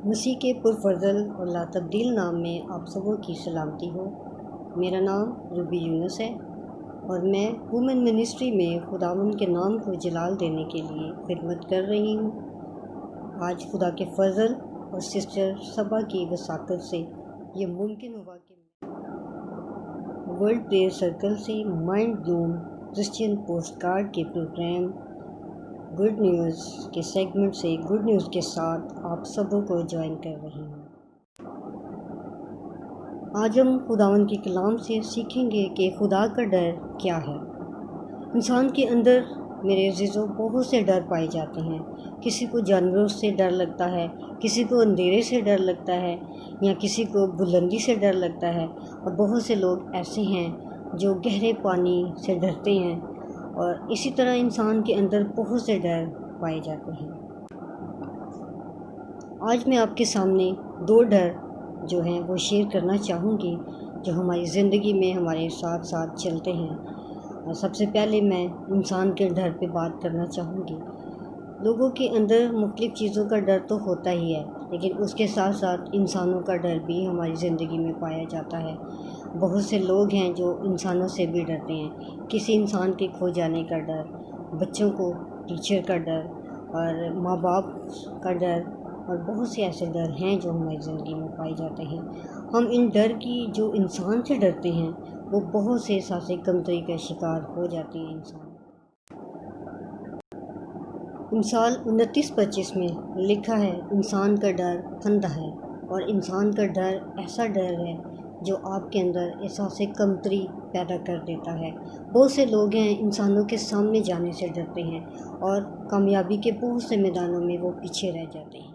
مسیح کے پرفضل اور لا تبدیل نام میں آپ سبوں کی سلامتی ہو۔ میرا نام روبی یونس ہے اور میں وومن منسٹری میں خداوند کے نام کو جلال دینے کے لیے خدمت کر رہی ہوں۔ آج خدا کے فضل اور سسٹر صبا کی وساطت سے یہ ممکن ہوا کہ ورلڈ پریئر سرکل سے مائنڈ بلوم کرسچین پوسٹ کارڈ کے پروگرام گڈ نیوز کے سیگمنٹ سے گڈ نیوز کے ساتھ آپ سبوں کو جوائن کر رہی ہوں۔ آج ہم خداوند کے کلام سے سیکھیں گے کہ خدا کا ڈر کیا ہے۔ انسان کے اندر میرے عزیزوں بہت سے ڈر پائے جاتے ہیں۔ کسی کو جانوروں سے ڈر لگتا ہے، کسی کو اندھیرے سے ڈر لگتا ہے، یا کسی کو بلندی سے ڈر لگتا ہے، اور بہت سے لوگ ایسے ہیں جو گہرے پانی سے ڈرتے ہیں، اور اسی طرح انسان کے اندر بہت سے ڈر پائے جاتے ہیں۔ آج میں آپ کے سامنے دو ڈر جو ہیں وہ شیئر کرنا چاہوں گی جو ہماری زندگی میں ہمارے ساتھ ساتھ چلتے ہیں۔ اور سب سے پہلے میں انسان کے ڈر پہ بات کرنا چاہوں گی۔ لوگوں کے اندر مختلف چیزوں کا ڈر تو ہوتا ہی ہے، لیکن اس کے ساتھ ساتھ انسانوں کا ڈر بھی ہماری زندگی میں پایا جاتا ہے۔ بہت سے لوگ ہیں جو انسانوں سے بھی ڈرتے ہیں۔ کسی انسان کے کھو جانے کا ڈر، بچوں کو ٹیچر کا ڈر، اور ماں باپ کا ڈر، اور بہت سے ایسے ڈر ہیں جو ہماری زندگی میں پائے جاتے ہیں۔ ہم ان ڈر کی جو انسان سے ڈرتے ہیں وہ بہت سے احساس کمتری کا شکار ہو جاتے ہیں انسان۔ مثال 29:25 میں لکھا ہے، انسان کا ڈر پھندہ ہے، اور انسان کا ڈر ایسا ڈر ہے جو آپ کے اندر احساس کمتری پیدا کر دیتا ہے۔ بہت سے لوگ ہیں انسانوں کے سامنے جانے سے ڈرتے ہیں، اور کامیابی کے بہت سے میدانوں میں وہ پیچھے رہ جاتے ہیں۔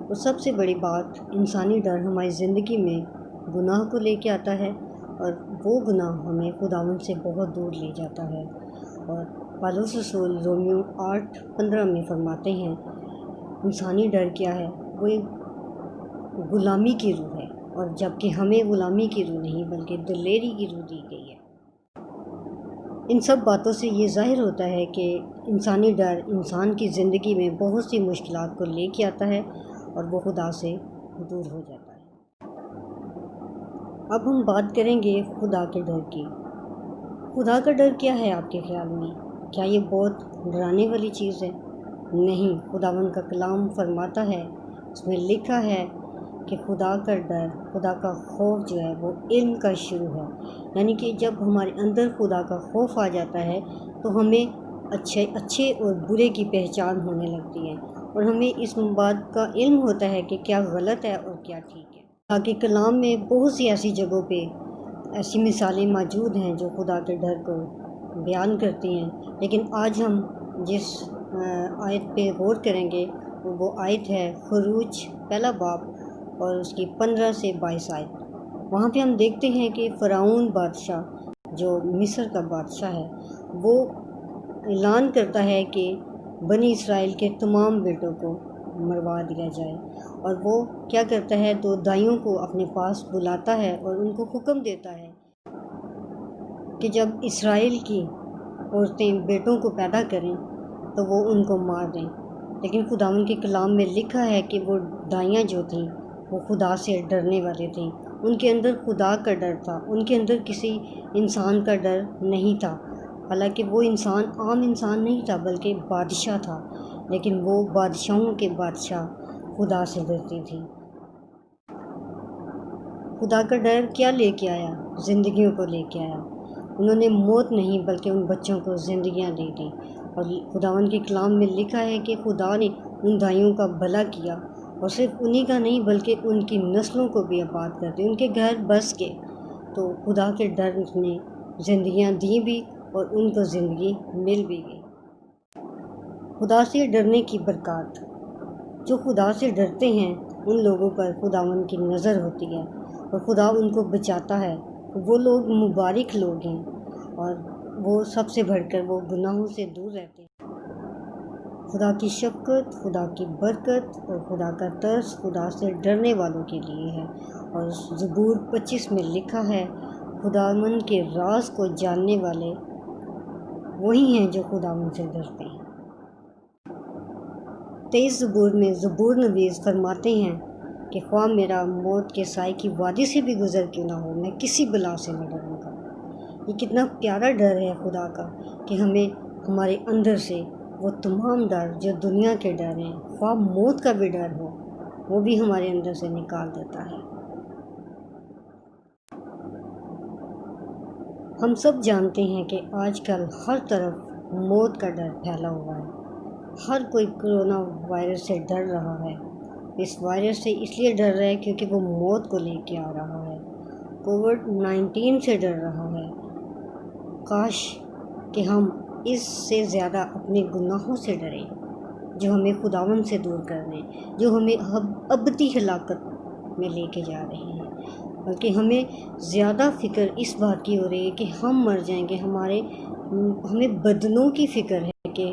اور سب سے بڑی بات، انسانی ڈر ہماری زندگی میں گناہ کو لے کے آتا ہے، اور وہ گناہ ہمیں خداوند سے بہت دور لے جاتا ہے۔ اور پالوس رسول رومیو 8:15 میں فرماتے ہیں، انسانی ڈر کیا ہے؟ وہ ایک غلامی کی روح ہے، اور جبکہ ہمیں غلامی کی روح نہیں بلکہ دلیری کی روح دی گئی ہے۔ ان سب باتوں سے یہ ظاہر ہوتا ہے کہ انسانی ڈر انسان کی زندگی میں بہت سی مشکلات کو لے کے آتا ہے، اور وہ خدا سے دور ہو جاتا ہے۔ اب ہم بات کریں گے خدا کے ڈر کی۔ خدا کا ڈر کیا ہے آپ کے خیال میں؟ کیا یہ بہت ڈرانے والی چیز ہے؟ نہیں، خداوند کا کلام فرماتا ہے، اس میں لکھا ہے کہ خدا کا ڈر، خدا کا خوف جو ہے وہ علم کا شروع ہے۔ یعنی کہ جب ہمارے اندر خدا کا خوف آ جاتا ہے تو ہمیں اچھے اور برے کی پہچان ہونے لگتی ہے، اور ہمیں اس بات کا علم ہوتا ہے کہ کیا غلط ہے اور کیا ٹھیک ہے۔ خدا کے کلام میں بہت سی ایسی جگہوں پہ ایسی مثالیں موجود ہیں جو خدا کے ڈر کو بیان کرتی ہیں، لیکن آج ہم جس آیت پہ غور کریں گے وہ آیت ہے خروج 1 باب اور اس کی 15 سے 22 آیت۔ وہاں پہ ہم دیکھتے ہیں کہ فرعون بادشاہ جو مصر کا بادشاہ ہے وہ اعلان کرتا ہے کہ بنی اسرائیل کے تمام بیٹوں کو مروا دیا جائے، اور وہ کیا کرتا ہے، 2 دائیوں کو اپنے پاس بلاتا ہے اور ان کو حکم دیتا ہے کہ جب اسرائیل کی عورتیں بیٹوں کو پیدا کریں تو وہ ان کو مار دیں۔ لیکن خداوند کے کلام میں لکھا ہے کہ وہ دائیاں جو تھیں وہ خدا سے ڈرنے والے تھیں، ان کے اندر خدا کا ڈر تھا، ان کے اندر کسی انسان کا ڈر نہیں تھا۔ حالانکہ وہ انسان عام انسان نہیں تھا بلکہ بادشاہ تھا، لیکن وہ بادشاہوں کے بادشاہ خدا سے ڈرتی تھی۔ خدا کا ڈر کیا لے کے آیا؟ زندگیوں کو لے کے آیا۔ انہوں نے موت نہیں بلکہ ان بچوں کو زندگیاں دے دیں، اور خداوند کے کلام میں لکھا ہے کہ خدا نے ان دائیوں کا بھلا کیا، اور صرف انہی کا نہیں بلکہ ان کی نسلوں کو بھی آباد کر دیں، ان کے گھر بس کے۔ تو خدا کے ڈر نے زندگیاں دیں بھی اور ان کو زندگی مل بھی گئی۔ خدا سے ڈرنے کی برکات۔ جو خدا سے ڈرتے ہیں ان لوگوں پر خداوند کی نظر ہوتی ہے، اور خدا ان کو بچاتا ہے۔ وہ لوگ مبارک لوگ ہیں، اور وہ سب سے بڑھ کر وہ گناہوں سے دور رہتے ہیں۔ خدا کی شفقت، خدا کی برکت اور خدا کا ترس خدا سے ڈرنے والوں کے لیے ہے۔ اور زبور 25 میں لکھا ہے، خداوند کے راز کو جاننے والے وہی ہیں جو خداوند سے ڈرتے ہیں۔ 23 زبور میں زبور نویس فرماتے ہیں کہ خواہ میرا موت کے سائے کی وادی سے بھی گزر کیوں نہ ہو، میں کسی بلا سے نہ ڈروں گا۔ یہ کتنا پیارا ڈر ہے خدا کا کہ ہمیں ہمارے اندر سے وہ تمام ڈر جو دنیا کے ڈر ہیں، خواہ موت کا بھی ڈر ہو، وہ بھی ہمارے اندر سے نکال دیتا ہے۔ ہم سب جانتے ہیں کہ آج کل ہر طرف موت کا ڈر پھیلا ہوا ہے۔ ہر کوئی کرونا وائرس سے ڈر رہا ہے۔ اس وائرس سے اس لیے ڈر رہا ہے کیونکہ وہ موت کو لے کے آ رہا ہے۔ کووڈ-19 سے ڈر رہا ہے۔ کاش کہ ہم اس سے زیادہ اپنے گناہوں سے ڈریں جو ہمیں خداوند سے دور کر دیں، جو ہمیں ابدی ہلاکت میں لے کے جا رہے ہیں، بلکہ ہمیں زیادہ فکر اس بات کی ہو رہی ہے کہ ہم مر جائیں گے۔ ہمیں بدنوں کی فکر ہے کہ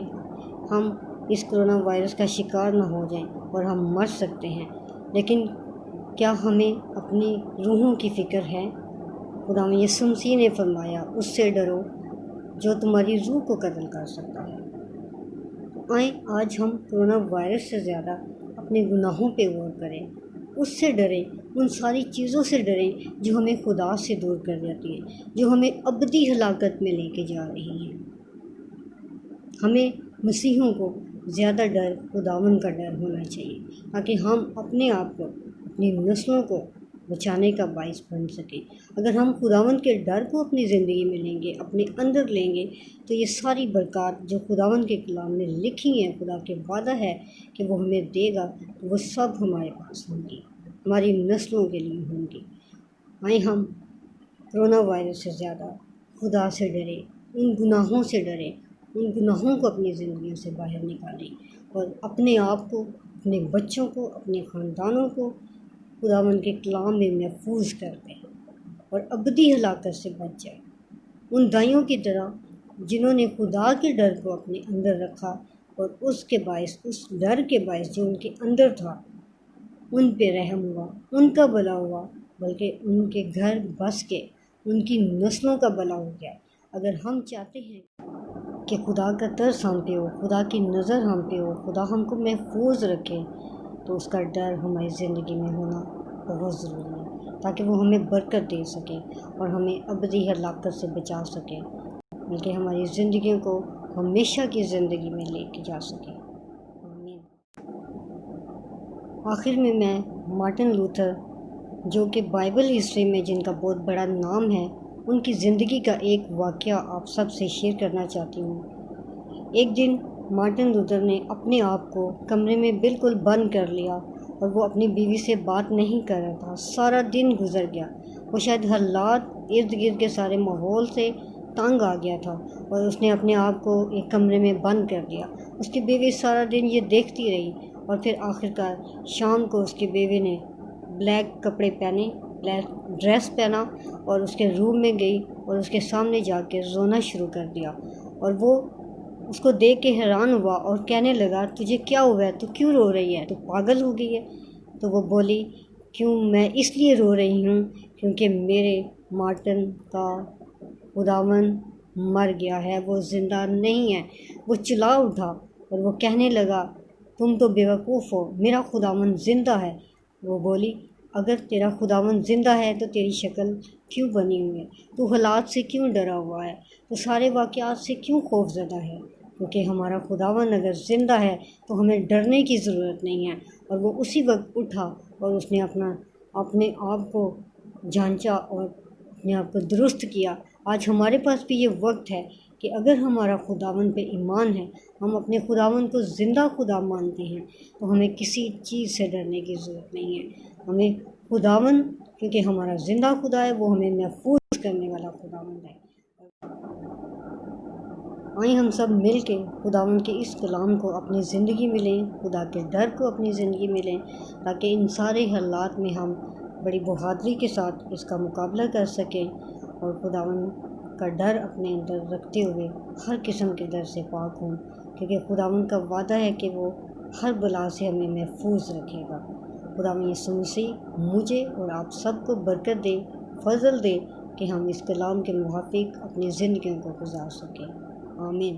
ہم اس کرونا وائرس کا شکار نہ ہو جائیں اور ہم مر سکتے ہیں، لیکن کیا ہمیں اپنی روحوں کی فکر ہے؟ خداوند یسوع مسیح نے فرمایا، اس سے ڈرو جو تمہاری روح کو قتل کر سکتا ہے۔ آئیں آج ہم کرونا وائرس سے زیادہ اپنے گناہوں پہ غور کریں، اس سے ڈریں، ان ساری چیزوں سے ڈریں جو ہمیں خدا سے دور کر دیتی ہیں، جو ہمیں ابدی ہلاکت میں لے کے جا رہی ہیں۔ ہمیں مسیحیوں کو زیادہ ڈر خداوند کا ڈر ہونا چاہیے تاکہ ہم اپنے آپ کو، اپنی نسلوں کو بچانے کا باعث بن سکیں۔ اگر ہم خداوند کے ڈر کو اپنی زندگی میں لیں گے، اپنے اندر لیں گے، تو یہ ساری برکات جو خداوند کے کلام میں لکھی ہیں، خدا کے وعدہ ہے کہ وہ ہمیں دے گا، وہ سب ہمارے پاس ہوں گی، ہماری نسلوں کے لیے ہوں گی۔ آئیں ہم کرونا وائرس سے زیادہ خدا سے ڈریں، ان گناہوں سے ڈریں، ان گناہوں کو اپنی زندگیوں سے باہر نکالیں اور اپنے آپ کو، اپنے بچوں کو، اپنے خاندانوں کو خداوند کے کلام میں محفوظ کر دیں اور ابدی ہلاکت سے بچ جائیں۔ ان دائیوں کی طرح جنہوں نے خدا کے ڈر کو اپنے اندر رکھا اور اس کے باعث، اس ڈر کے باعث جو ان کے اندر تھا، ان پہ رحم ہوا، ان کا بھلا ہوا، بلکہ ان کے گھر بس کے، ان کی نسلوں کا بھلا ہو گیا۔ اگر ہم چاہتے ہیں کہ خدا کا ترس ہم پہ ہو، خدا کی نظر ہم پہ ہو، خدا ہم کو محفوظ رکھے، تو اس کا ڈر ہماری زندگی میں ہونا بہت ضروری ہے تاکہ وہ ہمیں برکت دے سکے اور ہمیں ابدی ہلاکت سے بچا سکے، بلکہ ہماری زندگیوں کو ہمیشہ کی زندگی میں لے کے جا سکے۔ آمین۔ آخر میں مارٹن لوتھر، جو کہ بائبل ہسٹری میں جن کا بہت بڑا نام ہے، ان کی زندگی کا ایک واقعہ آپ سب سے شیئر کرنا چاہتی ہوں۔ ایک دن مارٹن لوتھر نے اپنے آپ کو کمرے میں بالکل بند کر لیا اور وہ اپنی بیوی سے بات نہیں کر رہا تھا۔ سارا دن گزر گیا، وہ شاید حالات ارد گرد کے سارے ماحول سے تنگ آ گیا تھا اور اس نے اپنے آپ کو ایک کمرے میں بند کر دیا۔ اس کی بیوی سارا دن یہ دیکھتی رہی اور پھر آخرکار شام کو اس کی بیوی نے بلیک کپڑے پہنے، بلیک ڈریس پہنا اور اس کے روم میں گئی اور اس کے سامنے جا کے رونا شروع کر دیا، اور وہ اس کو دیکھ کے حیران ہوا اور کہنے لگا، تجھے کیا ہوا ہے؟ تو کیوں رو رہی ہے؟ تو پاگل ہو گئی ہے؟ تو وہ بولی، کیوں میں اس لیے رو رہی ہوں کیونکہ میرے مارٹن کا خداوند مر گیا ہے، وہ زندہ نہیں ہے۔ وہ چلا اٹھا اور وہ کہنے لگا، تم تو بیوقوف ہو، میرا خداوند زندہ ہے۔ وہ بولی، اگر تیرا خداوند زندہ ہے تو تیری شکل کیوں بنی ہوئی ہے؟ تو حالات سے کیوں ڈرا ہوا ہے؟ تو سارے واقعات سے کیوں خوف زدہ ہے؟ کیونکہ ہمارا خداوند اگر زندہ ہے تو ہمیں ڈرنے کی ضرورت نہیں ہے۔ اور وہ اسی وقت اٹھا اور اس نے اپنے آپ کو جانچا اور اپنے آپ کو درست کیا۔ آج ہمارے پاس بھی یہ وقت ہے کہ اگر ہمارا خداوند پہ ایمان ہے، ہم اپنے خداوند کو زندہ خدا مانتے ہیں، تو ہمیں کسی چیز سے ڈرنے کی ضرورت نہیں ہے۔ ہمیں خداوند، کیونکہ ہمارا زندہ خدا ہے، وہ ہمیں محفوظ کرنے والا خداوند ہے۔ آئیں ہم سب مل کے خداوند کے اس کلام کو اپنی زندگی میں لیں، خدا کے ڈر کو اپنی زندگی میں لیں، تاکہ ان سارے حالات میں ہم بڑی بہادری کے ساتھ اس کا مقابلہ کر سکیں اور خداوند کا ڈر اپنے اندر رکھتے ہوئے ہر قسم کے ڈر سے پاک ہوں، کیونکہ خداوند کا وعدہ ہے کہ وہ ہر بلا سے ہمیں محفوظ رکھے گا۔ خداوند یسوع مسیح مجھے اور آپ سب کو برکت دے، فضل دے کہ ہم اس کلام کے موافق اپنی زندگیوں کو گزار سکیں۔ آمین۔